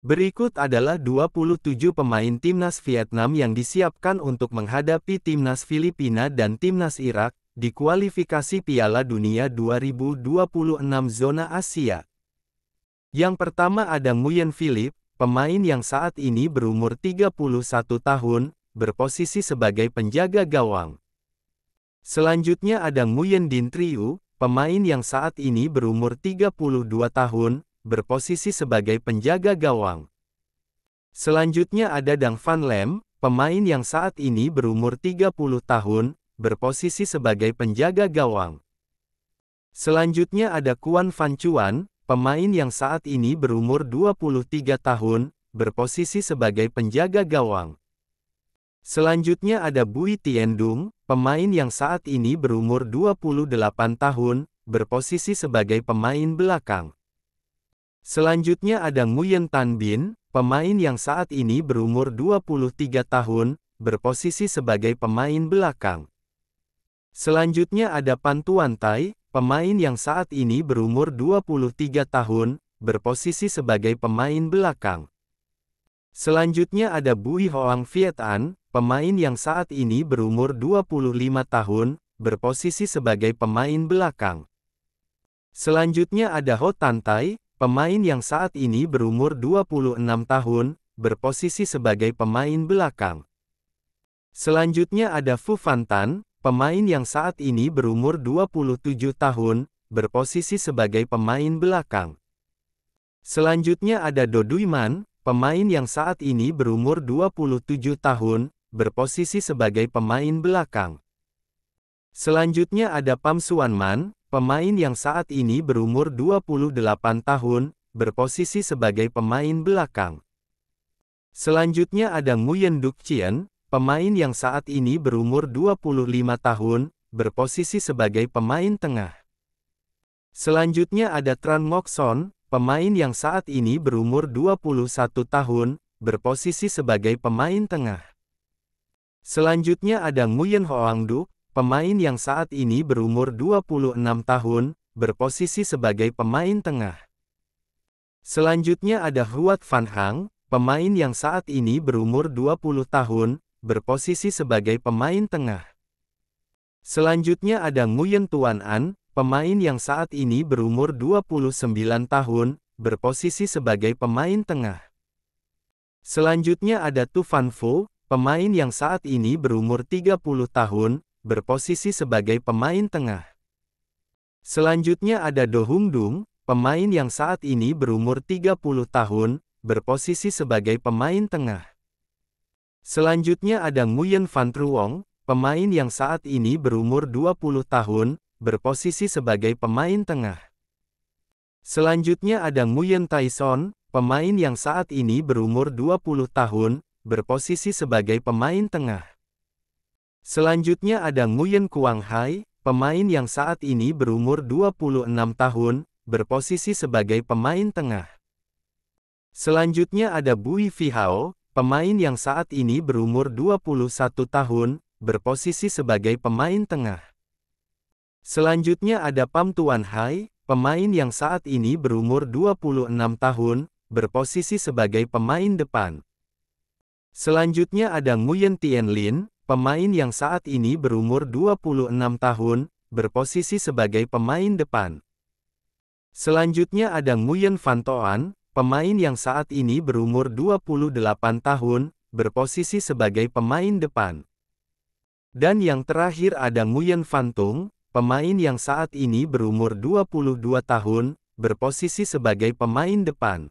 Berikut adalah 27 pemain timnas Vietnam yang disiapkan untuk menghadapi timnas Filipina dan timnas Irak di kualifikasi Piala Dunia 2026 zona Asia. Yang pertama ada Nguyen Philip, pemain yang saat ini berumur 31 tahun, berposisi sebagai penjaga gawang. Selanjutnya ada Nguyen Dinh Trieu, pemain yang saat ini berumur 32 tahun, berposisi sebagai penjaga gawang. Selanjutnya ada Dang Van Lem, pemain yang saat ini berumur 30 tahun, berposisi sebagai penjaga gawang. Selanjutnya ada Quan Van Chuan, pemain yang saat ini berumur 23 tahun, berposisi sebagai penjaga gawang. Selanjutnya ada Bui Tien Dung, pemain yang saat ini berumur 28 tahun, berposisi sebagai pemain belakang. Selanjutnya ada Nguyen Tan Binh, pemain yang saat ini berumur 23 tahun, berposisi sebagai pemain belakang. Selanjutnya ada Pan Tuan Tai, pemain yang saat ini berumur 23 tahun, berposisi sebagai pemain belakang. Selanjutnya ada Bui Hoang Viet An, pemain yang saat ini berumur 25 tahun, berposisi sebagai pemain belakang. Selanjutnya ada Ho Tan Tai, pemain yang saat ini berumur 26 tahun, berposisi sebagai pemain belakang. Selanjutnya ada Phu Van Tan, pemain yang saat ini berumur 27 tahun, berposisi sebagai pemain belakang. Selanjutnya ada Do Duy Man, pemain yang saat ini berumur 27 tahun, berposisi sebagai pemain belakang. Selanjutnya ada Pham Xuan Man, pemain yang saat ini berumur 28 tahun, berposisi sebagai pemain belakang. Selanjutnya ada Nguyen Duc Chien, pemain yang saat ini berumur 25 tahun, berposisi sebagai pemain tengah. Selanjutnya ada Tran Ngoc Son, pemain yang saat ini berumur 21 tahun, berposisi sebagai pemain tengah. Selanjutnya ada Nguyen Hoang Duc, pemain yang saat ini berumur 26 tahun, berposisi sebagai pemain tengah. Selanjutnya ada Huat Van Hang, pemain yang saat ini berumur 20 tahun, berposisi sebagai pemain tengah. Selanjutnya ada Nguyen Tuan An, pemain yang saat ini berumur 29 tahun, berposisi sebagai pemain tengah. Selanjutnya ada Tu Van Phu, pemain yang saat ini berumur 30 tahun, berposisi sebagai pemain tengah. Selanjutnya ada Do Hung Dung, pemain yang saat ini berumur 30 tahun, berposisi sebagai pemain tengah. Selanjutnya ada Nguyen Van Truong, pemain yang saat ini berumur 20 tahun, berposisi sebagai pemain tengah. Selanjutnya ada Nguyen Tai Son, pemain yang saat ini berumur 20 tahun, berposisi sebagai pemain tengah. Selanjutnya ada Nguyen Quang Hai, pemain yang saat ini berumur 26 tahun, berposisi sebagai pemain tengah. Selanjutnya ada Bui Phi Hao, pemain yang saat ini berumur 21 tahun, berposisi sebagai pemain tengah. Selanjutnya ada Pham Tuan Hai, pemain yang saat ini berumur 26 tahun, berposisi sebagai pemain depan. Selanjutnya ada Nguyen Tien Lin, pemain yang saat ini berumur 26 tahun, berposisi sebagai pemain depan. Selanjutnya ada Nguyen Van Toan, pemain yang saat ini berumur 28 tahun, berposisi sebagai pemain depan. Dan yang terakhir ada Nguyen Van Tung, pemain yang saat ini berumur 22 tahun, berposisi sebagai pemain depan.